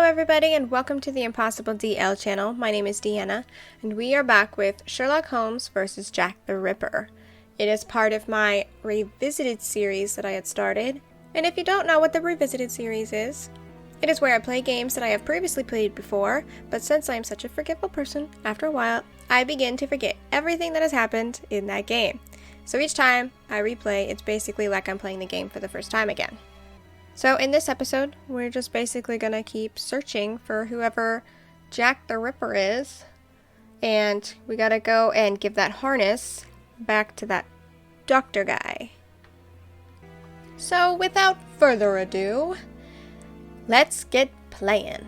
everybody, and welcome to the Impossible DL channel. My name is Deanna, and we are back with Sherlock Holmes vs. Jack the Ripper. It is part of my Revisited series that I had started, and if you don't know what the Revisited series is, it is where I play games that I have previously played before, but since I am such a forgetful person, after a while, I begin to forget everything that has happened in that game. So each time I replay, it's basically like I'm playing the game for the first time again. So in this episode, we're just basically gonna keep searching for whoever Jack the Ripper is, and we gotta go and give that harness back to that doctor guy. So without further ado, let's get playing.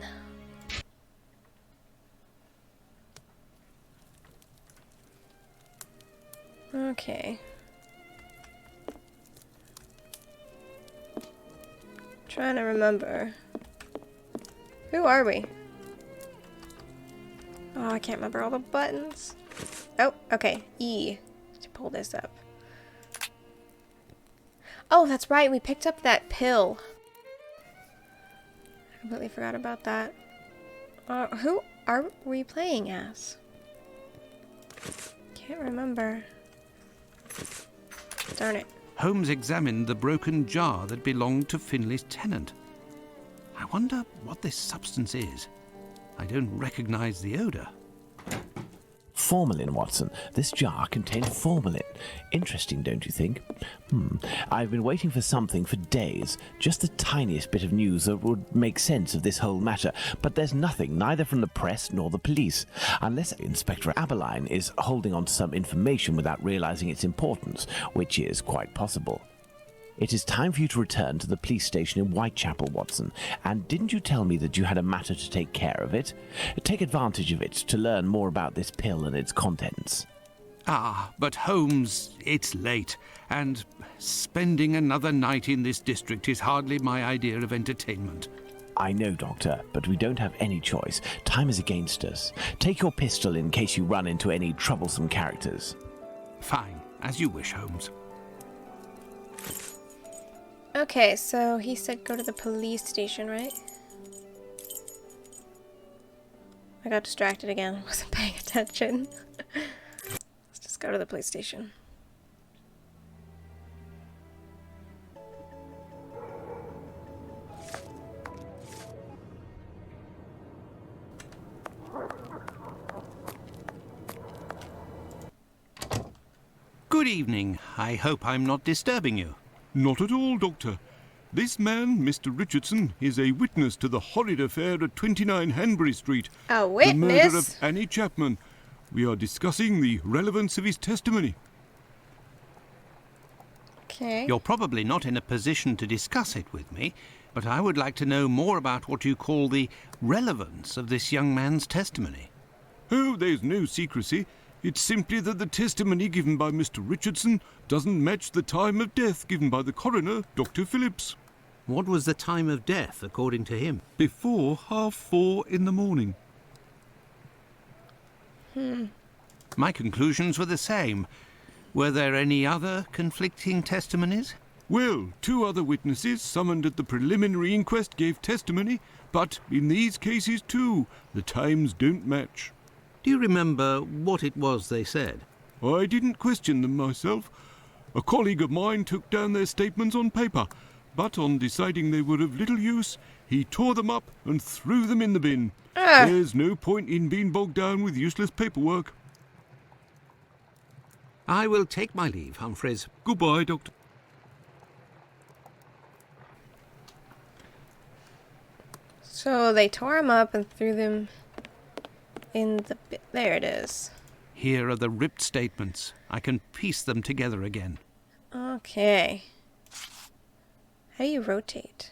Okay. Trying to remember. Who are we? Oh, I can't remember all the buttons. Oh, okay. E to pull this up. Oh, that's right. We picked up that pill. I completely forgot about that. Who are we playing as? Can't remember. Darn it. Holmes examined the broken jar that belonged to Finley's tenant. I wonder what this substance is. I don't recognize the odor. Formalin, Watson. This jar contained formalin. Interesting, don't you think? I've been waiting for something for days. Just the tiniest bit of news that would make sense of this whole matter. But there's nothing, neither from the press nor the police. Unless Inspector Aberline is holding on to some information without realizing its importance, which is quite possible. It is time for you to return to the police station in Whitechapel, Watson. And didn't you tell me that you had a matter to take care of it? Take advantage of it to learn more about this pill and its contents. Ah, but Holmes, it's late, and spending another night in this district is hardly my idea of entertainment. I know, Doctor, but we don't have any choice. Time is against us. Take your pistol in case you run into any troublesome characters. Fine, as you wish, Holmes. Okay, so he said go to the police station, right? I got distracted again. I wasn't paying attention. Let's just go to the police station. Good evening. I hope I'm not disturbing you. Not at all, Doctor. This man, Mr. Richardson, is a witness to the horrid affair at 29 Hanbury Street. A witness? The murder of Annie Chapman. We are discussing the relevance of his testimony. Okay. You're probably not in a position to discuss it with me, but I would like to know more about what you call the relevance of this young man's testimony. Oh, there's no secrecy. It's simply that the testimony given by Mr. Richardson doesn't match the time of death given by the coroner, Dr. Phillips. What was the time of death, according to him? Before 4:30 in the morning. My conclusions were the same. Were there any other conflicting testimonies? Well, 2 other witnesses summoned at the preliminary inquest gave testimony, but in these cases too, the times don't match. Do you remember what it was they said? I didn't question them myself. A colleague of mine took down their statements on paper, but on deciding they were of little use, he tore them up and threw them in the bin. There's no point in being bogged down with useless paperwork. I will take my leave, Humphreys. Goodbye, Doctor. So they tore him up and threw them in the there it is. Here are the ripped statements. I can piece them together again. Okay. How do you rotate?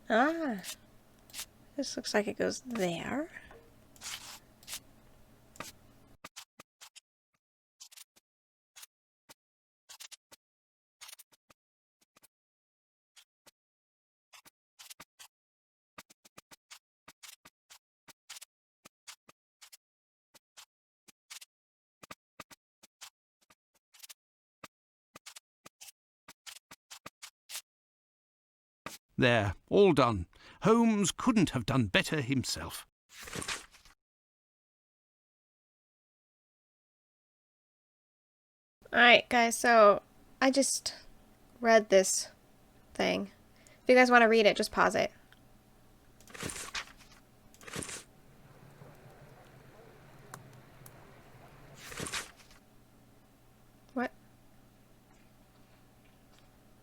Ah. This looks like it goes there. There, all done. Holmes couldn't have done better himself. Alright, guys, so I just read this thing. If you guys want to read it, just pause it. What?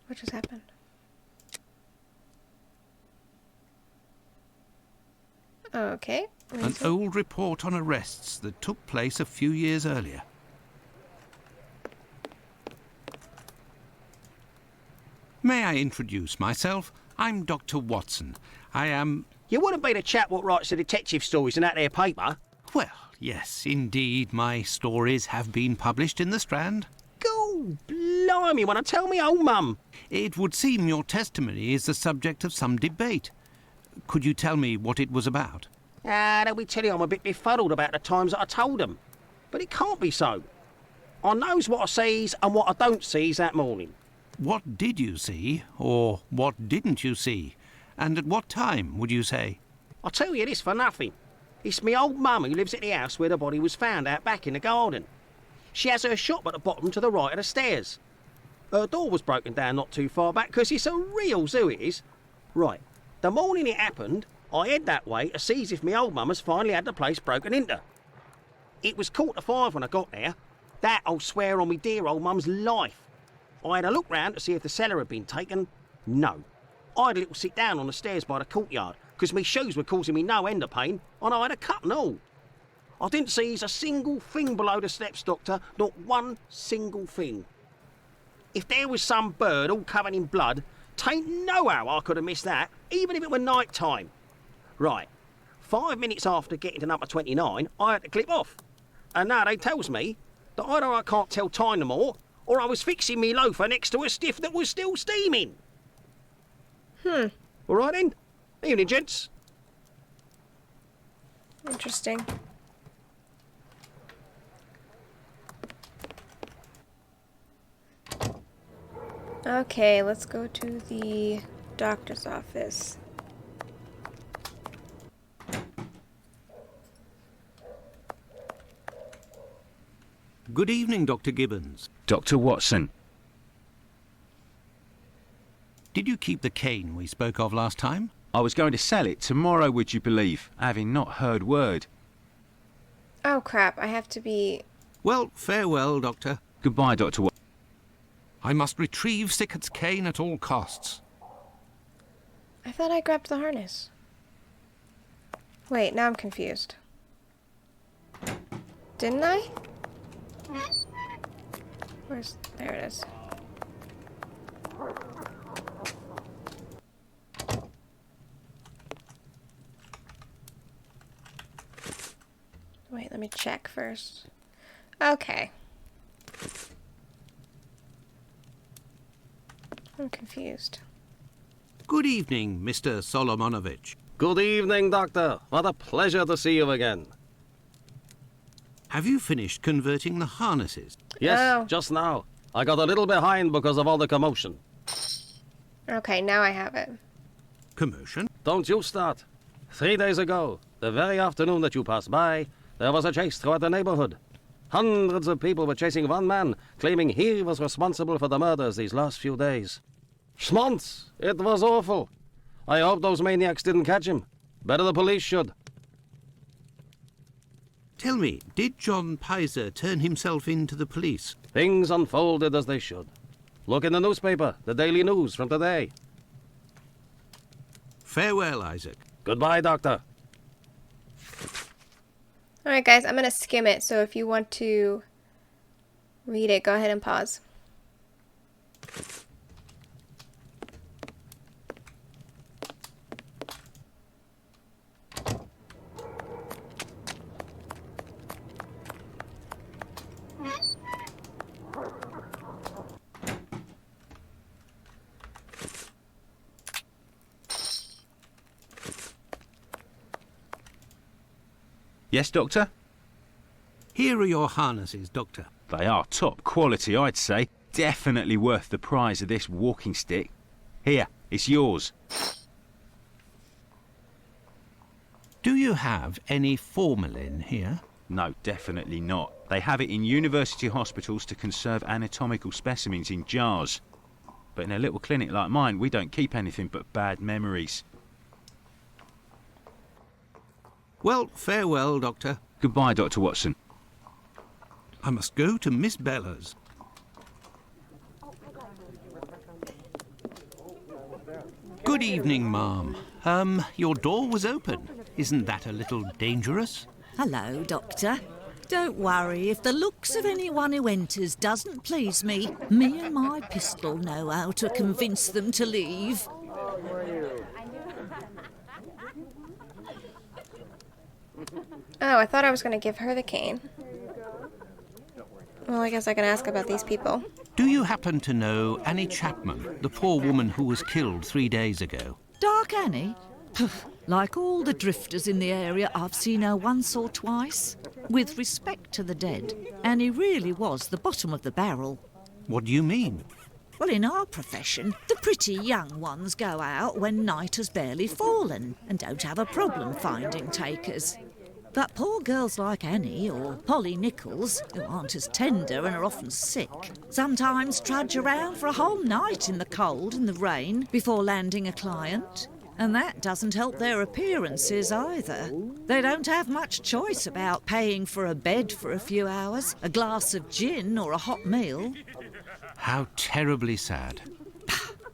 What just happened? Okay. An old report on arrests that took place a few years earlier. May I introduce myself? I'm Dr. Watson. I am... You wouldn't be the chap what writes the detective stories in that there paper? Well, yes, indeed, my stories have been published in the Strand. Go blimey, wanna tell me old mum? It would seem your testimony is the subject of some debate. Could you tell me what it was about? They'll be telling I'm a bit befuddled about the times that I told them. But it can't be so. I knows what I sees and what I don't sees that morning. What did you see, or what didn't you see? And at what time, would you say? I'll tell you this for nothing. It's me old mum who lives at the house where the body was found out back in the garden. She has her shop at the bottom to the right of the stairs. Her door was broken down not too far back because it's a real zoo it is. Right, the morning it happened, I head that way to see if me old mum has finally had the place broken into. It was 4:45 when I got there. That I'll swear on me dear old mum's life. I had a look round to see if the cellar had been taken. No. I had a little sit down on the stairs by the courtyard because me shoes were causing me no end of pain and I had a cut and all. I didn't see a single thing below the steps, Doctor, not one single thing. If there was some bird all covered in blood, tain't no how I could have missed that, even if it were night time. Right, 5 minutes after getting to number 29, I had to clip off. And now they tells me that either I can't tell time no more, or I was fixing me loafer next to a stiff that was still steaming. All right then. Evening, gents. Interesting. Okay, let's go to the doctor's office. Good evening, Dr. Gibbons. Dr. Watson. Did you keep the cane we spoke of last time? I was going to sell it tomorrow, would you believe, having not heard word. Oh crap, I have to be... Well, farewell, Doctor. Goodbye, Dr. Watson. I must retrieve Sickert's cane at all costs. I thought I grabbed the harness. Wait, now I'm confused. Didn't I? Where's... there it is. Wait, let me check first. Okay. I'm confused. Good evening, Mr. Solomonovich. Good evening, Doctor. What a pleasure to see you again. Have you finished converting the harnesses? Yes, Oh. just now. I got a little behind because of all the commotion. Okay, now I have it. Commotion? Don't you start. 3 days ago, the very afternoon that you passed by, there was a chase throughout the neighborhood. Hundreds of people were chasing one man, claiming he was responsible for the murders these last few days. Schmonz! It was awful. I hope those maniacs didn't catch him. Better the police should. Tell me, did John Pizer turn himself in to the police? Things unfolded as they should. Look in the newspaper, the Daily News from today. Farewell, Isaac. Goodbye, Doctor. Alright guys, I'm gonna skim it, so if you want to read it, go ahead and pause. Yes, Doctor? Here are your harnesses, Doctor. They are top quality, I'd say. Definitely worth the price of this walking stick. Here, It's yours. Do you have any formalin here? No, definitely not. They have it in university hospitals to conserve anatomical specimens in jars. But in a little clinic like mine, we don't keep anything but bad memories. Well, farewell, Doctor. Goodbye, Dr. Watson. I must go to Miss Bella's. Good evening, ma'am. Your door was open. Isn't that a little dangerous? Hello, Doctor. Don't worry if the looks of anyone who enters doesn't please me. Me and my pistol know how to convince them to leave. Oh, I thought I was going to give her the cane. Well, I guess I can ask about these people. Do you happen to know Annie Chapman, the poor woman who was killed 3 days ago? Dark Annie? Like all the drifters in the area, I've seen her once or twice. With respect to the dead, Annie really was the bottom of the barrel. What do you mean? Well, in our profession, the pretty young ones go out when night has barely fallen and don't have a problem finding takers. But poor girls like Annie or Polly Nichols, who aren't as tender and are often sick, sometimes trudge around for a whole night in the cold and the rain before landing a client. And that doesn't help their appearances either. They don't have much choice about paying for a bed for a few hours, a glass of gin or a hot meal. How terribly sad.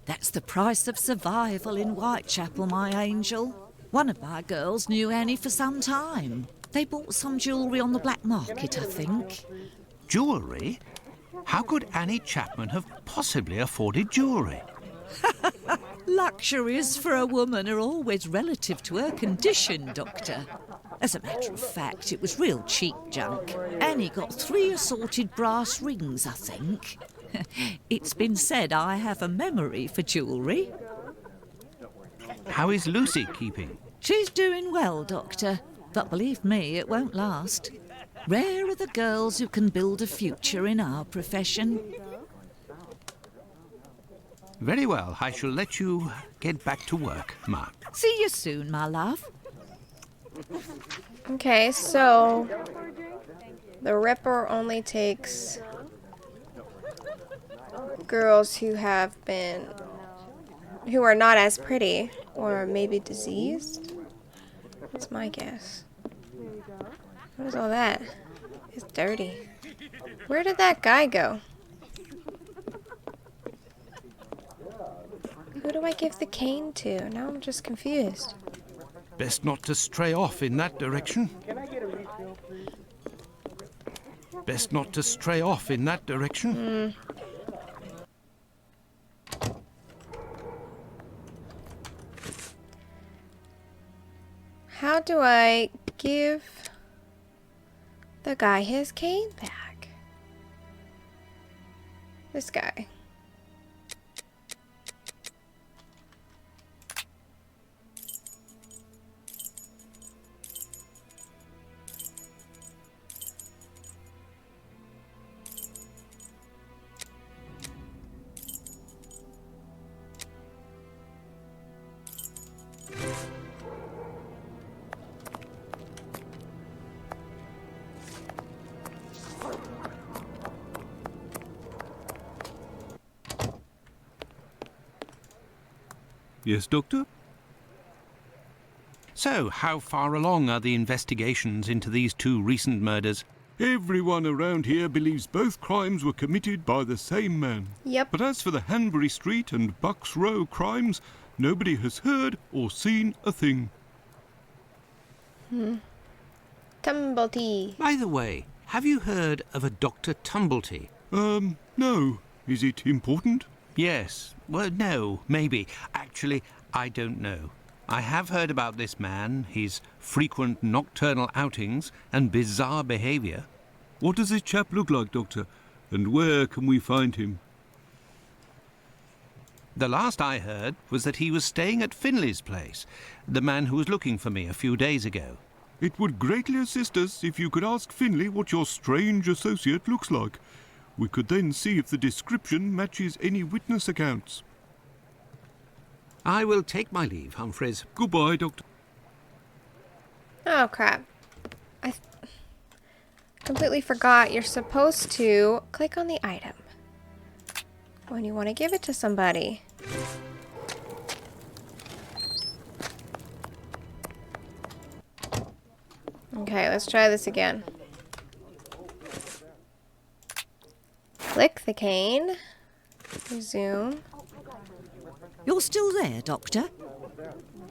That's the price of survival in Whitechapel, my angel. One of my girls knew Annie for some time. They bought some jewellery on the black market, I think. Jewellery? How could Annie Chapman have possibly afforded jewellery? Luxuries for a woman are always relative to her condition, Doctor. As a matter of fact, it was real cheap junk. Annie got 3 assorted brass rings, I think. It's been said I have a memory for jewellery. How is Lucy keeping? She's doing well, Doctor, but believe me, it won't last. Rare are the girls who can build a future in our profession. Very well, I shall let you get back to work, Mark. See you soon, my love. Okay, so the Ripper only takes girls who are not as pretty or maybe diseased. That's my guess. What is all that? It's dirty. Where did that guy go? Who do I give the cane to? Now I'm just confused. Best not to stray off in that direction. Best not to stray off in that direction. How do I give the guy his cane back? This guy. Yes, Doctor? So, how far along are the investigations into these 2 recent murders? Everyone around here believes both crimes were committed by the same man. Yep. But as for the Hanbury Street and Bucks Row crimes, nobody has heard or seen a thing. Tumblety. By the way, have you heard of a Dr. Tumblety? No. Is it important? Yes. Well, no, maybe. Actually, I don't know. I have heard about this man, his frequent nocturnal outings and bizarre behaviour. What does this chap look like, Doctor? And where can we find him? The last I heard was that he was staying at Finley's place, the man who was looking for me a few days ago. It would greatly assist us if you could ask Finley what your strange associate looks like. We could then see if the description matches any witness accounts. I will take my leave, Humphreys. Goodbye, Doctor. Oh, crap. I completely forgot you're supposed to click on the item when you want to give it to somebody. Okay, let's try this again. Click the cane. Resume. You're still there, Doctor?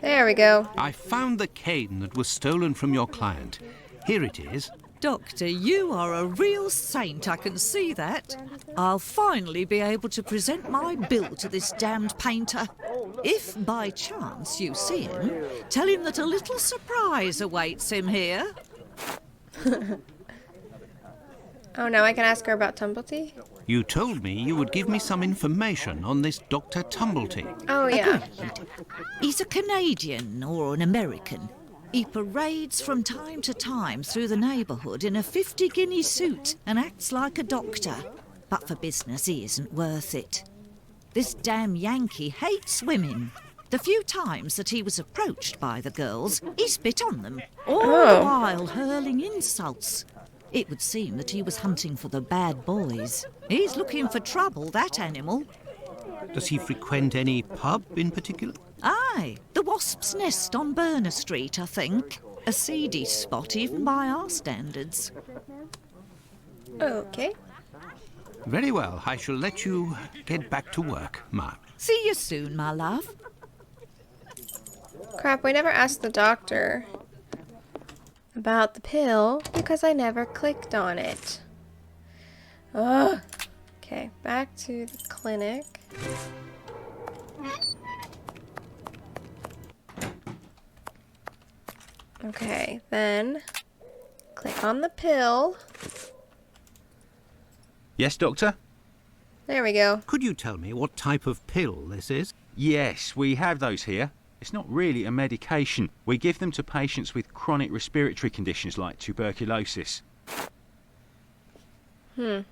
There we go. I found the cane that was stolen from your client. Here it is. Doctor, you are a real saint, I can see that. I'll finally be able to present my bill to this damned painter. If by chance you see him, tell him that a little surprise awaits him here. Oh, now I can ask her about Tumblety? You told me you would give me some information on this Dr. Tumblety. Oh, yeah. Agreed. He's a Canadian or an American. He parades from time to time through the neighbourhood in a 50-guinea suit and acts like a doctor. But for business, he isn't worth it. This damn Yankee hates women. The few times that he was approached by the girls, he spit on them, all the while hurling insults. It would seem that he was hunting for the bad boys. He's looking for trouble, that animal. Does he frequent any pub in particular? Aye, the Wasp's Nest on Burner Street, I think. A seedy spot even by our standards. Okay. Very well. I shall let you get back to work, Mark. See you soon, my love. Crap, we never asked the doctor about the pill because I never clicked on it. Ugh. Okay, back to the clinic. Okay, then click on the pill. Yes, Doctor? There we go. Could you tell me what type of pill this is? Yes, we have those here. It's not really a medication. We give them to patients with chronic respiratory conditions like tuberculosis. Did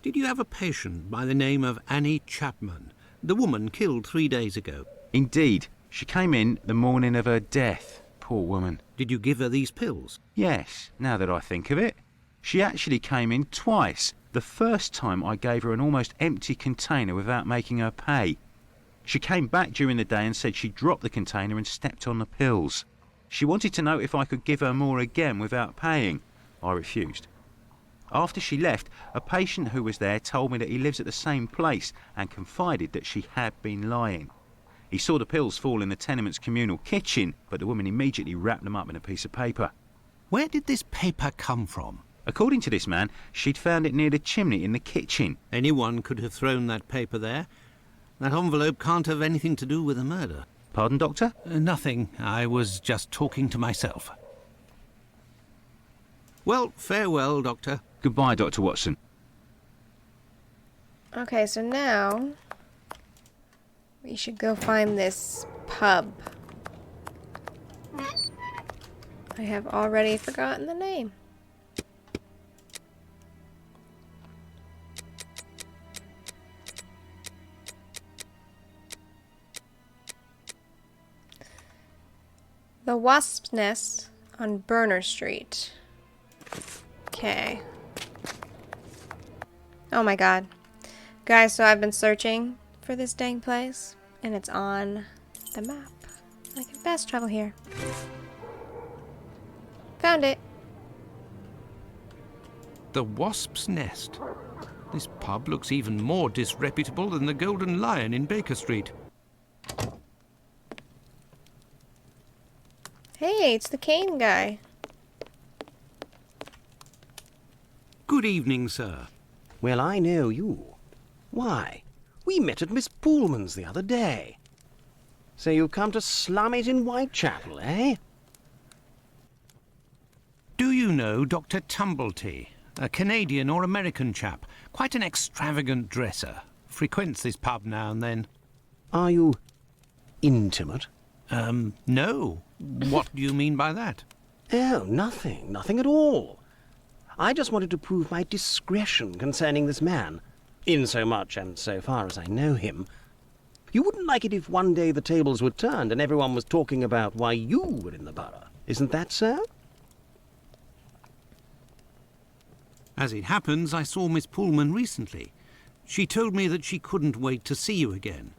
you have a patient by the name of Annie Chapman, the woman killed 3 days ago? Indeed. She came in the morning of her death. Poor woman. Did you give her these pills? Yes, now that I think of it. She actually came in twice. The first time I gave her an almost empty container without making her pay. She came back during the day and said she dropped the container and stepped on the pills. She wanted to know if I could give her more again without paying. I refused. After she left, a patient who was there told me that he lives at the same place and confided that she had been lying. He saw the pills fall in the tenement's communal kitchen, but the woman immediately wrapped them up in a piece of paper. Where did this paper come from? According to this man, she'd found it near the chimney in the kitchen. Anyone could have thrown that paper there. That envelope can't have anything to do with the murder. Pardon, Doctor? Nothing. I was just talking to myself. Well, farewell, Doctor. Goodbye, Dr. Watson. Okay, so now we should go find this pub. I have already forgotten the name. The Wasp's Nest on Burner Street. Okay. Oh my god. Guys, so I've been searching for this dang place, and it's on the map. I can fast travel here. Found it. The Wasp's Nest. This pub looks even more disreputable than the Golden Lion in Baker Street. Hey, it's the cane guy. Good evening, sir. Well, I know you. Why, we met at Miss Poolman's the other day. So you've come to slum it in Whitechapel, eh? Do you know Dr. Tumblety, a Canadian or American chap? Quite an extravagant dresser. Frequents this pub now and then. Are you intimate? No. What do you mean by that? Oh, nothing. Nothing at all. I just wanted to prove my discretion concerning this man, in so much and so far as I know him. You wouldn't like it if one day the tables were turned and everyone was talking about why you were in the borough. Isn't that so? As it happens, I saw Miss Pullman recently. She told me that she couldn't wait to see you again.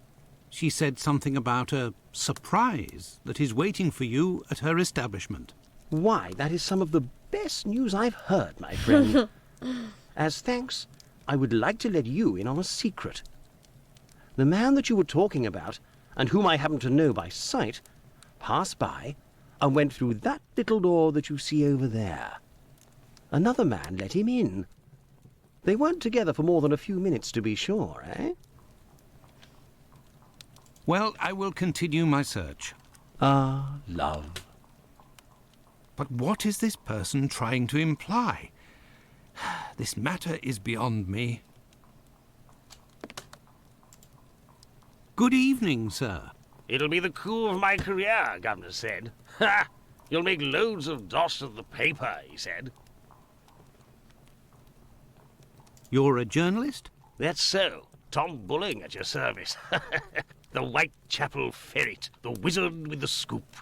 She said something about a surprise that is waiting for you at her establishment. Why, that is some of the best news I've heard, my friend. As thanks, I would like to let you in on a secret. The man that you were talking about, and whom I happen to know by sight, passed by and went through that little door that you see over there. Another man let him in. They weren't together for more than a few minutes, to be sure, eh? Well, I will continue my search. Ah, love. But what is this person trying to imply? This matter is beyond me. Good evening, sir. It'll be the coup of my career, Governor said. Ha! You'll make loads of dosh at the paper, he said. You're a journalist? That's so. Tom Bulling at your service. The Whitechapel ferret, the wizard with the scoop.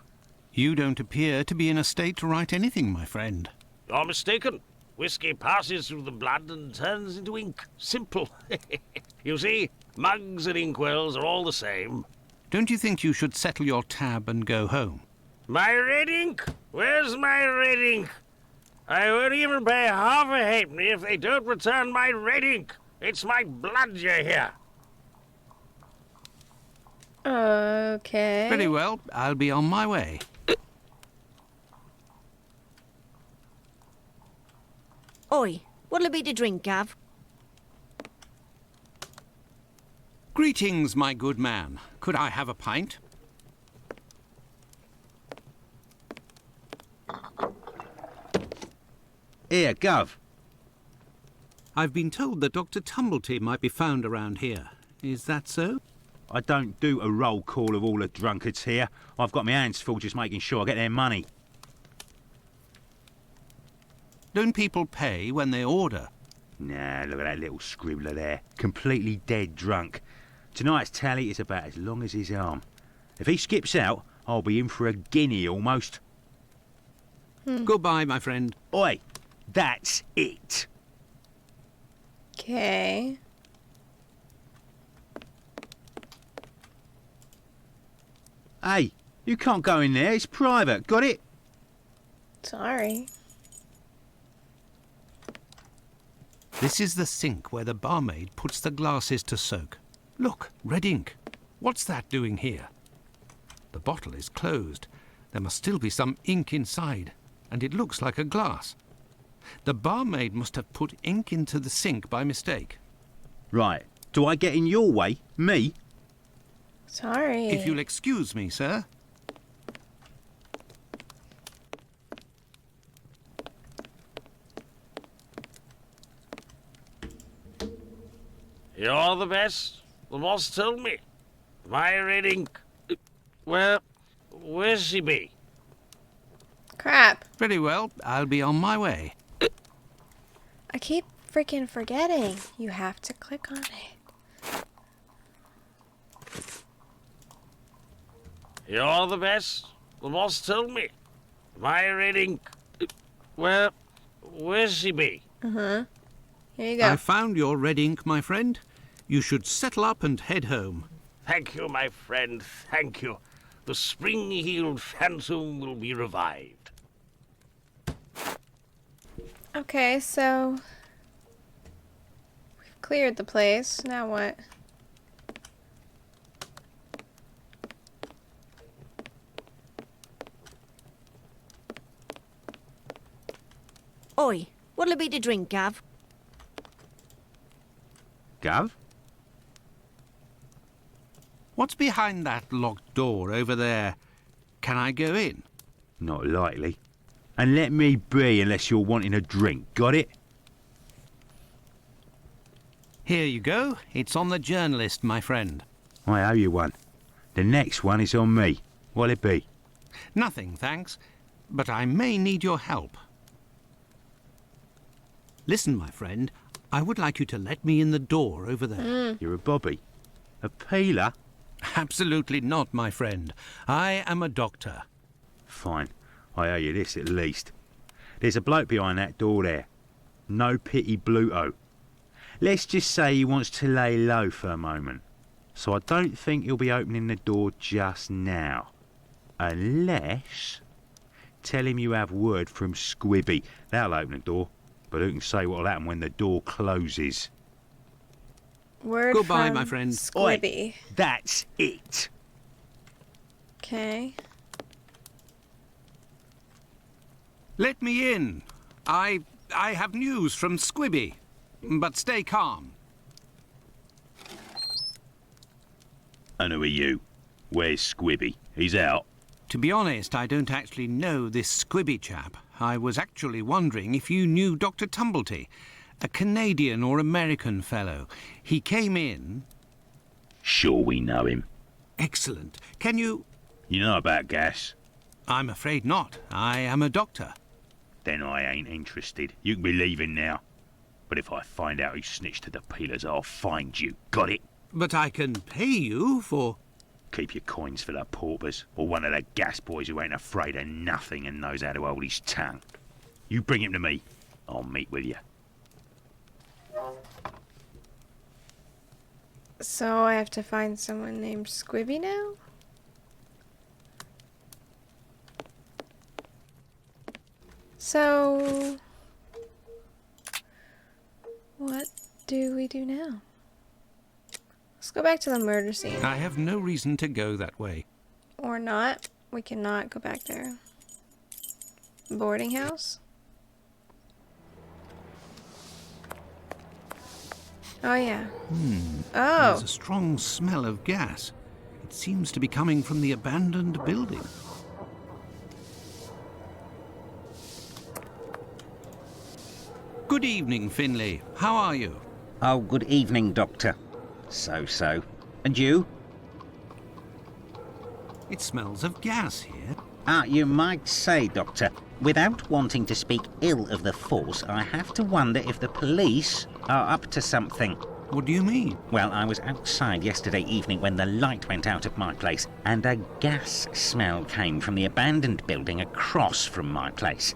You don't appear to be in a state to write anything, my friend. You're mistaken. Whiskey passes through the blood and turns into ink. Simple. You see, mugs and inkwells are all the same. Don't you think you should settle your tab and go home? My red ink? Where's my red ink? I won't even pay half a halfpenny if they don't return my red ink. It's my blood you hear. Okay. Very well, I'll be on my way. Oi, what'll it be to drink, Gav? Greetings, my good man. Could I have a pint? Here, Gov. I've been told that Dr. Tumblety might be found around here. Is that so? I don't do a roll call of all the drunkards here. I've got my hands full just making sure I get their money. Don't people pay when they order? Nah, look at that little scribbler there. Completely dead drunk. Tonight's tally is about as long as his arm. If he skips out, I'll be in for a guinea almost. Goodbye, my friend. Oi, that's it. Okay. Hey, you can't go in there. It's private. Got it? Sorry. This is the sink where the barmaid puts the glasses to soak. Look, red ink. What's that doing here? The bottle is closed. There must still be some ink inside, and it looks like a glass. The barmaid must have put ink into the sink by mistake. Right. Do I get in your way? Me? Sorry. If you'll excuse me, sir. You're the best. The boss told me. My red ink. Well, where's she be? Crap. Very well, I'll be on my way. I keep freaking forgetting. You have to click on it. You're the best. The boss told me. My red ink. Well, where's she be? Here you go. I found your red ink, my friend. You should settle up and head home. Thank you, my friend. Thank you. The spring-heeled phantom will be revived. Okay, so we've cleared the place. Now what? Oi, what'll it be to drink, Gav? Gav? What's behind that locked door over there? Can I go in? Not likely. And let me be unless you're wanting a drink. Got it? Here you go. It's on the journalist, my friend. I owe you one. The next one is on me. What'll it be? Nothing, thanks. But I may need your help. Listen, my friend. I would like you to let me in the door over there. You're a bobby. A peeler? Absolutely not, my friend. I am a doctor. Fine. I owe you this at least. There's a bloke behind that door there. No pity Bluto. Let's just say he wants to lay low for a moment. So I don't think he'll be opening the door just now. Unless... Tell him you have word from Squibby. That'll open the door. But who can say what'll happen when the door closes? Word Goodbye, from my friend. Squibby. That's it. Okay. Let me in. I have news from Squibby. But stay calm. And who are you? Where's Squibby? He's out. To be honest, I don't actually know this Squibby chap. I was actually wondering if you knew Dr. Tumblety, a Canadian or American fellow. He came in... Sure we know him. Excellent. Can you... You know about gas? I'm afraid not. I am a doctor. Then I ain't interested. You can be leaving now. But if I find out who snitched to the peelers, I'll find you. Got it? But I can pay you for... Keep your coins for the paupers, or one of the gas boys who ain't afraid of nothing and knows how to hold his tongue. You bring him to me. I'll meet with you. So I have to find someone named Squibby now? So... what do we do now? Let's go back to the murder scene. I have no reason to go that way. Or not. We cannot go back there. Boarding house? Oh, yeah. Oh! There's a strong smell of gas. It seems to be coming from the abandoned building. Good evening, Finlay. How are you? Oh, good evening, Doctor. So. And you? It smells of gas here. You might say, Doctor. Without wanting to speak ill of the force, I have to wonder if the police are up to something. What do you mean? Well, I was outside yesterday evening when the light went out at my place, and a gas smell came from the abandoned building across from my place.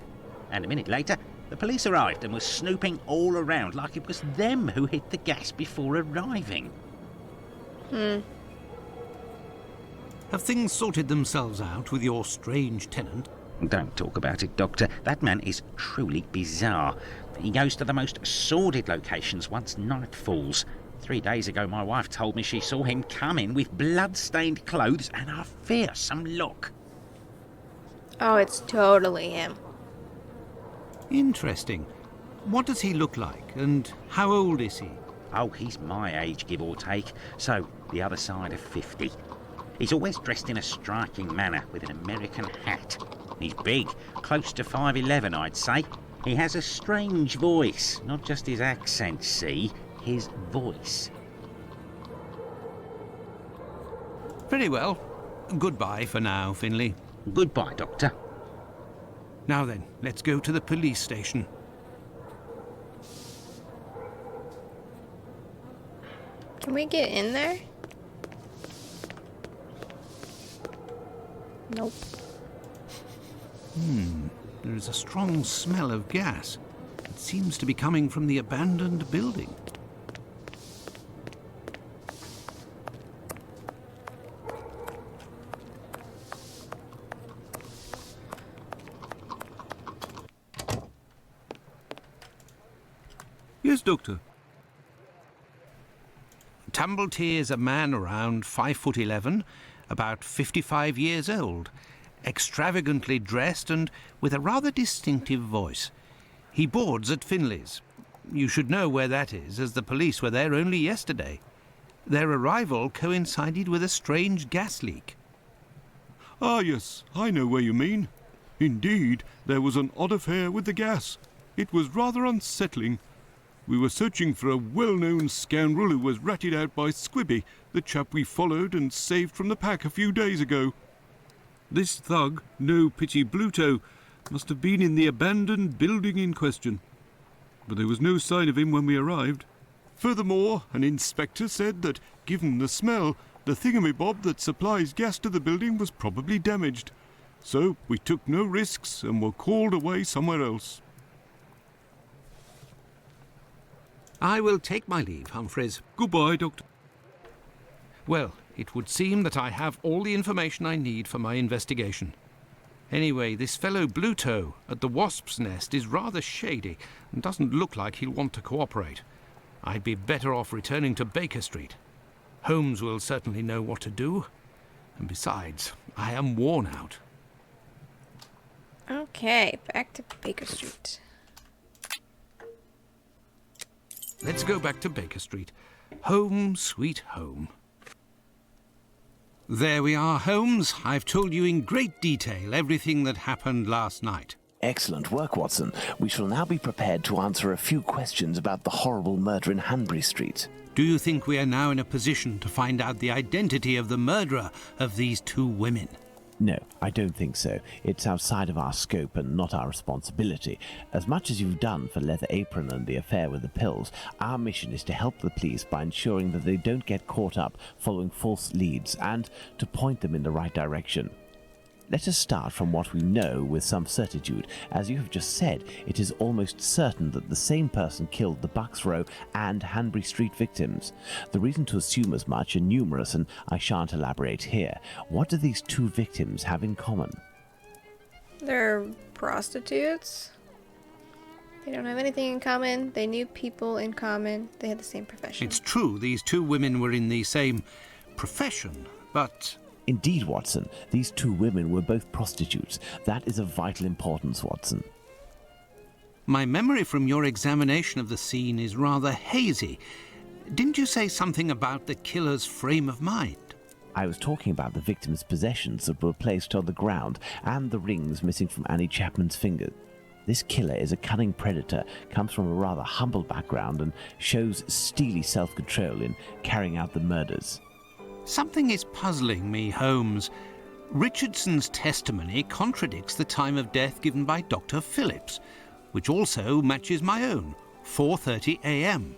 And a minute later, the police arrived and were snooping all around like it was them who hit the gas before arriving. Have things sorted themselves out with your strange tenant? Don't talk about it, Doctor. That man is truly bizarre. He goes to the most sordid locations once night falls. 3 days ago, my wife told me she saw him come in with blood-stained clothes and a fearsome look. Oh, it's totally him. Interesting. What does he look like, and how old is he? Oh, he's my age, give or take, so the other side of 50. He's always dressed in a striking manner, with an American hat. He's big, close to 5'11", I'd say. He has a strange voice, not just his accent, see, his voice. Very well. Goodbye for now, Finlay. Goodbye, Doctor. Now then, let's go to the police station. Can we get in there? Nope. There is a strong smell of gas. It seems to be coming from the abandoned building. Yes, Doctor. Tumblety is a man around 5'11", about 55 years old, extravagantly dressed and with a rather distinctive voice. He boards at Finlay's. You should know where that is, as the police were there only yesterday. Their arrival coincided with a strange gas leak. Ah, yes, I know where you mean. Indeed, there was an odd affair with the gas. It was rather unsettling. We were searching for a well-known scoundrel who was ratted out by Squibby, the chap we followed and saved from the pack a few days ago. This thug, no pity Bluto, must have been in the abandoned building in question. But there was no sign of him when we arrived. Furthermore, an inspector said that, given the smell, The thingamabob that supplies gas to the building was probably damaged. So we took no risks and were called away somewhere else. I will take my leave, Humphreys. Goodbye, Doctor. Well, it would seem that I have all the information I need for my investigation. Anyway, this fellow Bluto at the Wasp's Nest is rather shady and doesn't look like he'll want to cooperate. I'd be better off returning to Baker Street. Holmes will certainly know what to do. And besides, I am worn out. Okay, back to Baker Street. Let's go back to Baker Street. Home, sweet home. There we are, Holmes. I've told you in great detail everything that happened last night. Excellent work, Watson. We shall now be prepared to answer a few questions about the horrible murder in Hanbury Street. Do you think we are now in a position to find out the identity of the murderer of these two women? No, I don't think so. It's outside of our scope and not our responsibility. As much as you've done for Leather Apron and the affair with the pills, our mission is to help the police by ensuring that they don't get caught up following false leads and to point them in the right direction. Let us start from what we know with some certitude. As you have just said, it is almost certain that the same person killed the Bucks Row and Hanbury Street victims. The reason to assume as much are numerous, and I shan't elaborate here. What do these two victims have in common? They're prostitutes. They don't have anything in common. They knew people in common. They had the same profession. It's true, these two women were in the same profession, but... Indeed, Watson, these two women were both prostitutes. That is of vital importance, Watson. My memory from your examination of the scene is rather hazy. Didn't you say something about the killer's frame of mind? I was talking about the victim's possessions that were placed on the ground and the rings missing from Annie Chapman's fingers. This killer is a cunning predator, comes from a rather humble background and shows steely self-control in carrying out the murders. Something is puzzling me, Holmes. Richardson's testimony contradicts the time of death given by Dr. Phillips, which also matches my own, 4:30 a.m.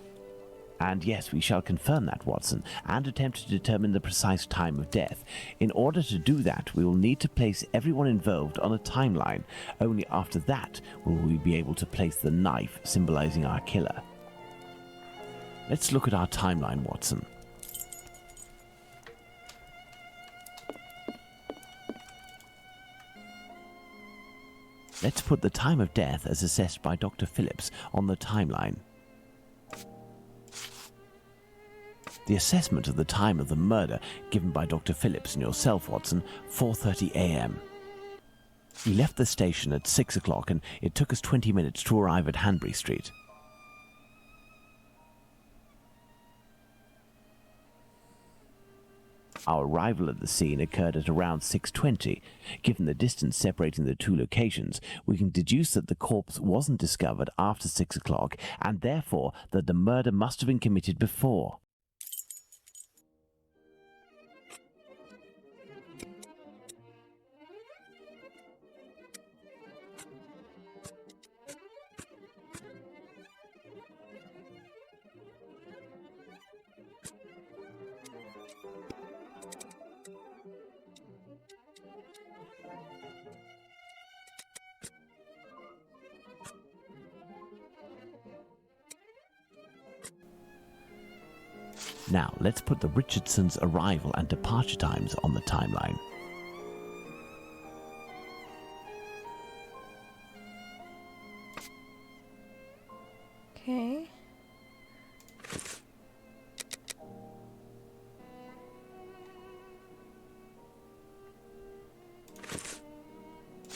And yes, we shall confirm that, Watson, and attempt to determine the precise time of death. In order to do that, we will need to place everyone involved on a timeline. Only after that will we be able to place the knife symbolizing our killer. Let's look at our timeline, Watson. Let's put the time of death as assessed by Dr. Phillips on the timeline. The assessment of the time of the murder given by Dr. Phillips and yourself, Watson, 4:30 a.m. We left the station at 6 o'clock and it took us 20 minutes to arrive at Hanbury Street. Our arrival at the scene occurred at around 6:20. Given the distance separating the two locations, we can deduce that the corpse wasn't discovered after 6 o'clock, and therefore that the murder must have been committed before. Now, let's put the Richardsons' arrival and departure times on the timeline. Okay.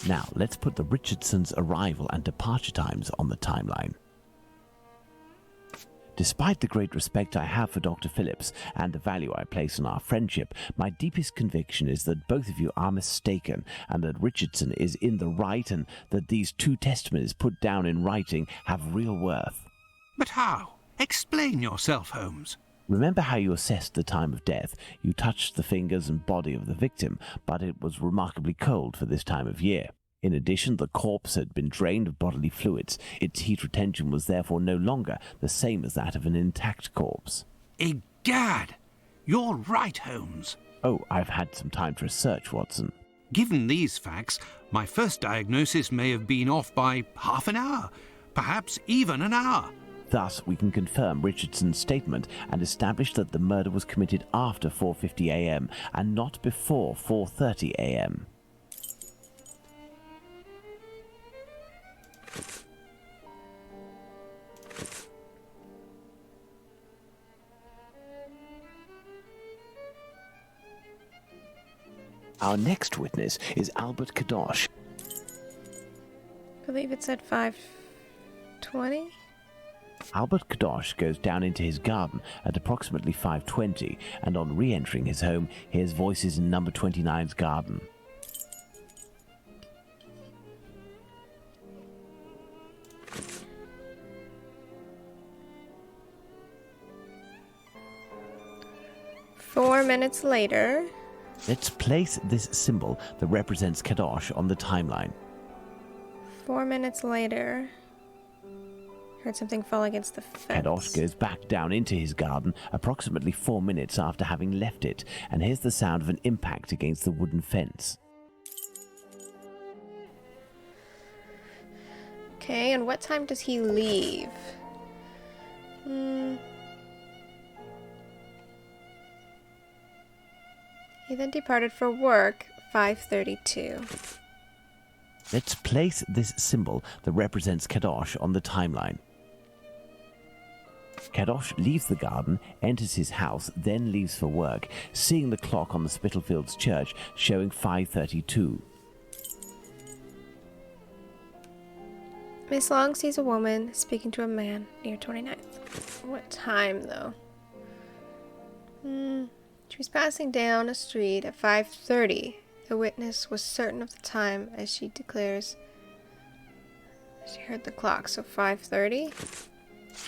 Now, let's put the Richardsons' arrival and departure times on the timeline. Despite the great respect I have for Dr. Phillips and the value I place on our friendship, my deepest conviction is that both of you are mistaken and that Richardson is in the right and that these two testimonies put down in writing have real worth. But how? Explain yourself, Holmes. Remember how you assessed the time of death? You touched the fingers and body of the victim, but it was remarkably cold for this time of year. In addition, the corpse had been drained of bodily fluids. Its heat retention was therefore no longer the same as that of an intact corpse. Egad! You're right, Holmes. Oh, I've had some time to research, Watson. Given these facts, my first diagnosis may have been off by half an hour, perhaps even an hour. Thus, we can confirm Richardson's statement and establish that the murder was committed after 4:50 a.m. and not before 4:30 a.m. Our next witness is Albert Kadosh. I believe it said 5:20. Albert Kadosh goes down into his garden at approximately 5:20, and on re-entering his home, hears voices in number 29's garden. Four minutes later. Let's place this symbol that represents Kadosh on the timeline. 4 minutes later. Heard something fall against the fence. Kadosh goes back down into his garden approximately 4 minutes after having left it, and hears the sound of an impact against the wooden fence. Okay, and what time does he leave? He then departed for work, 5:32. Let's place this symbol that represents Kadosh on the timeline. Kadosh leaves the garden, enters his house, then leaves for work, seeing the clock on the Spitalfields church showing 5:32. Miss Long sees a woman speaking to a man near 29th. What time, though? She was passing down a street at 5:30. The witness was certain of the time, as she declares. She heard the clock, so 5:30.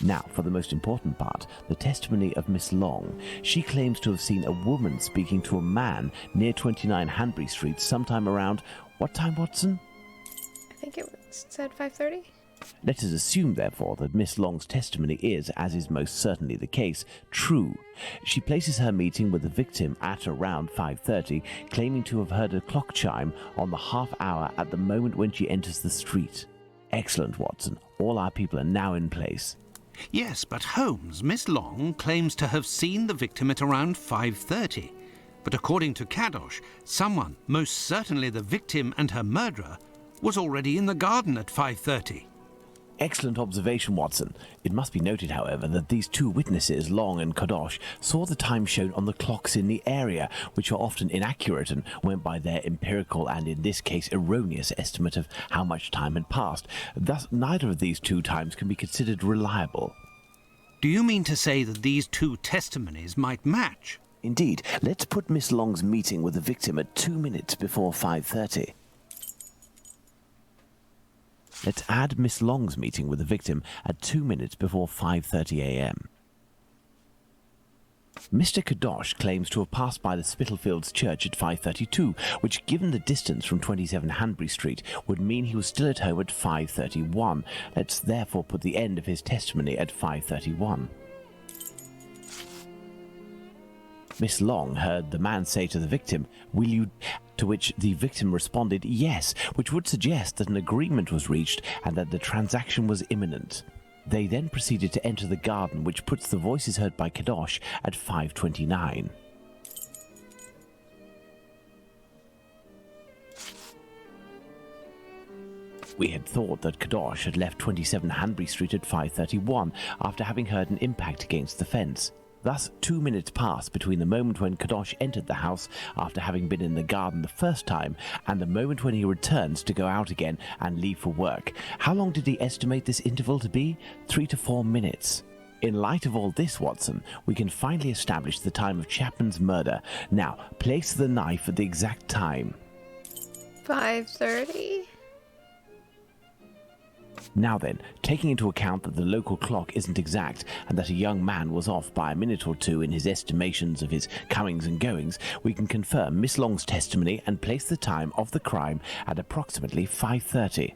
Now, for the most important part, the testimony of Miss Long. She claims to have seen a woman speaking to a man near 29 Hanbury Street sometime around... What time, Watson? I think it said 5:30. Let us assume, therefore, that Miss Long's testimony is, as is most certainly the case, true. She places her meeting with the victim at around 5:30, claiming to have heard a clock chime on the half hour at the moment when she enters the street. Excellent, Watson. All our people are now in place. Yes, but Holmes, Miss Long claims to have seen the victim at around 5:30. But according to Kadosh, someone, most certainly the victim and her murderer, was already in the garden at 5:30. Excellent observation, Watson. It must be noted, however, that these two witnesses, Long and Kadosh, saw the time shown on the clocks in the area, which are often inaccurate and went by their empirical and, in this case, erroneous estimate of how much time had passed. Thus, neither of these two times can be considered reliable. Do you mean to say that these two testimonies might match? Indeed. Let's put Miss Long's meeting with the victim at 2 minutes before 5:30. Let's add Miss Long's meeting with the victim at 2 minutes before 5:30 a.m. Mr. Kadosh claims to have passed by the Spitalfields church at 5:32, which, given the distance from 27 Hanbury Street, would mean he was still at home at 5:31. Let's therefore put the end of his testimony at 5:31. Miss Long heard the man say to the victim, "Will you?" To which the victim responded, "Yes," which would suggest that an agreement was reached and that the transaction was imminent. They then proceeded to enter the garden, which puts the voices heard by Kadosh at 5:29. We had thought that Kadosh had left 27 Hanbury Street at 5:31 after having heard an impact against the fence. Thus, 2 minutes passed between the moment when Kadosh entered the house after having been in the garden the first time and the moment when he returns to go out again and leave for work. How long did he estimate this interval to be? 3 to 4 minutes. In light of all this, Watson, we can finally establish the time of Chapman's murder. Now, place the knife at the exact time. 5:30. Now then, taking into account that the local clock isn't exact and that a young man was off by a minute or two in his estimations of his comings and goings, we can confirm Miss Long's testimony and place the time of the crime at approximately 5:30.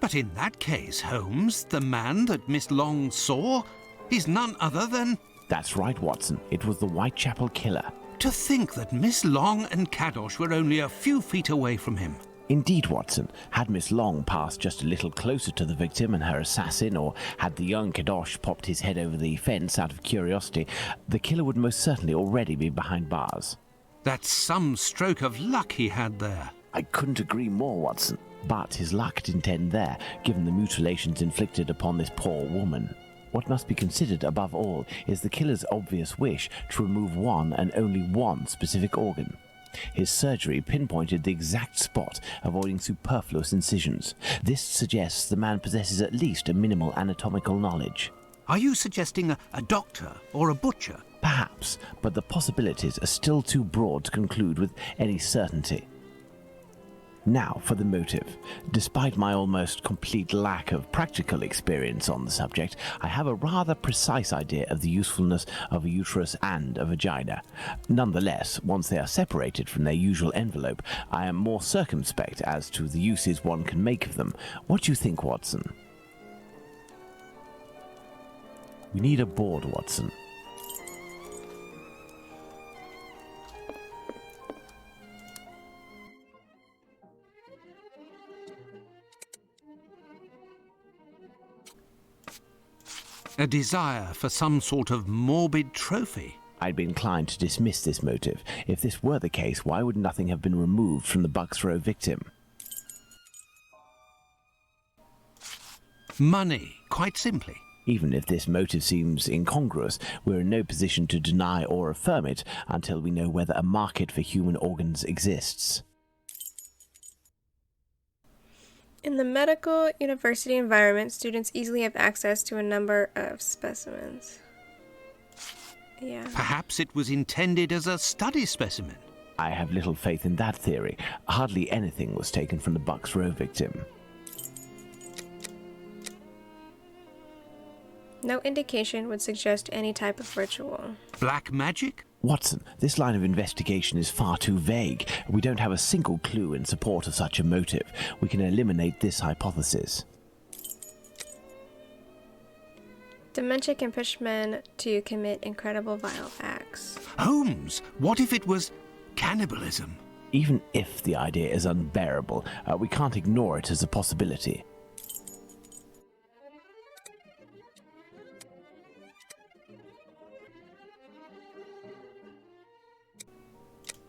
But in that case, Holmes, the man that Miss Long saw is none other than... That's right, Watson. It was the Whitechapel killer. To think that Miss Long and Kadosh were only a few feet away from him. Indeed, Watson. Had Miss Long passed just a little closer to the victim and her assassin, or had the young Kadosh popped his head over the fence out of curiosity, the killer would most certainly already be behind bars. That's some stroke of luck he had there. I couldn't agree more, Watson. But his luck didn't end there, given the mutilations inflicted upon this poor woman. What must be considered above all is the killer's obvious wish to remove one and only one specific organ. His surgery pinpointed the exact spot, avoiding superfluous incisions. This suggests the man possesses at least a minimal anatomical knowledge. Are you suggesting a doctor or a butcher? Perhaps, but the possibilities are still too broad to conclude with any certainty. Now for the motive. Despite my almost complete lack of practical experience on the subject, I have a rather precise idea of the usefulness of a uterus and a vagina. Nonetheless, once they are separated from their usual envelope, I am more circumspect as to the uses one can make of them. What do you think, Watson? We need a board, Watson. A desire for some sort of morbid trophy. I'd be inclined to dismiss this motive. If this were the case, why would nothing have been removed from the Bucks Row victim? Money, quite simply. Even if this motive seems incongruous, we're in no position to deny or affirm it until we know whether a market for human organs exists. In the medical university environment, students easily have access to a number of specimens. Yeah. Perhaps it was intended as a study specimen. I have little faith in that theory. Hardly anything was taken from the Bucks Row victim. No indication would suggest any type of ritual. Black magic? Watson, this line of investigation is far too vague. We don't have a single clue in support of such a motive. We can eliminate this hypothesis. Dementia can push men to commit incredible vile acts. Holmes, what if it was cannibalism? Even if the idea is unbearable, we can't ignore it as a possibility.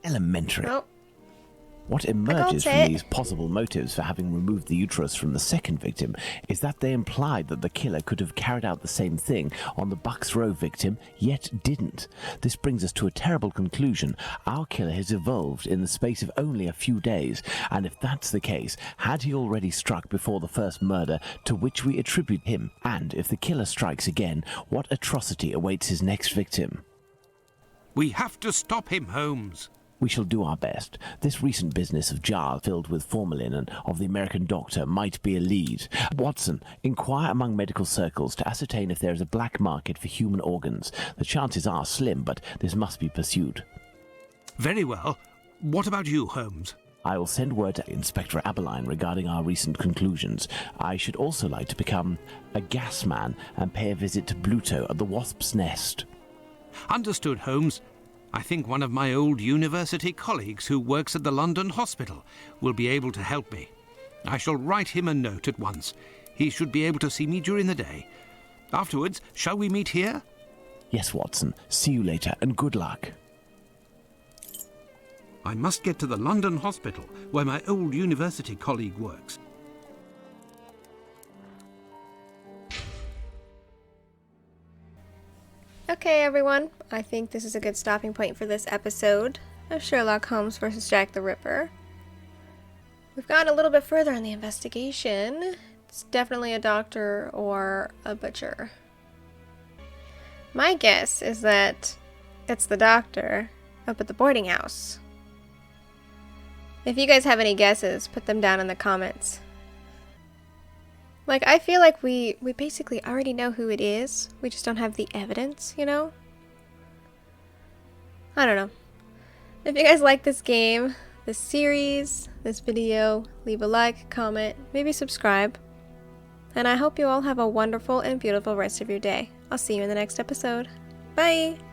Elementary. Oh. What emerges from these possible motives for having removed the uterus from the second victim is that they implied that the killer could have carried out the same thing on the Bucks Row victim, yet didn't. This brings us to a terrible conclusion. Our killer has evolved in the space of only a few days, and if that's the case, had he already struck before the first murder to which we attribute him? And if the killer strikes again, what atrocity awaits his next victim? We have to stop him, Holmes. We shall do our best. This recent business of jars filled with formalin and of the American doctor might be a lead. Watson, inquire among medical circles to ascertain if there is a black market for human organs. The chances are slim, but this must be pursued. Very well. What about you, Holmes? I will send word to Inspector Aberline regarding our recent conclusions. I should also like to become a gas man and pay a visit to Pluto at the Wasp's Nest. Understood, Holmes. I think one of my old university colleagues who works at the London hospital will be able to help me. I shall write him a note at once. He should be able to see me during the day. Afterwards, shall we meet here? Yes, Watson. See you later, and good luck. I must get to the London hospital, where my old university colleague works. Okay, everyone. I think this is a good stopping point for this episode of Sherlock Holmes vs. Jack the Ripper. We've gotten a little bit further in the investigation. It's definitely a doctor or a butcher. My guess is that it's the doctor up at the boarding house. If you guys have any guesses, put them down in the comments. Like, I feel like we basically already know who it is. We just don't have the evidence, you know? I don't know. If you guys like this game, this series, this video, leave a like, comment, maybe subscribe. And I hope you all have a wonderful and beautiful rest of your day. I'll see you in the next episode. Bye!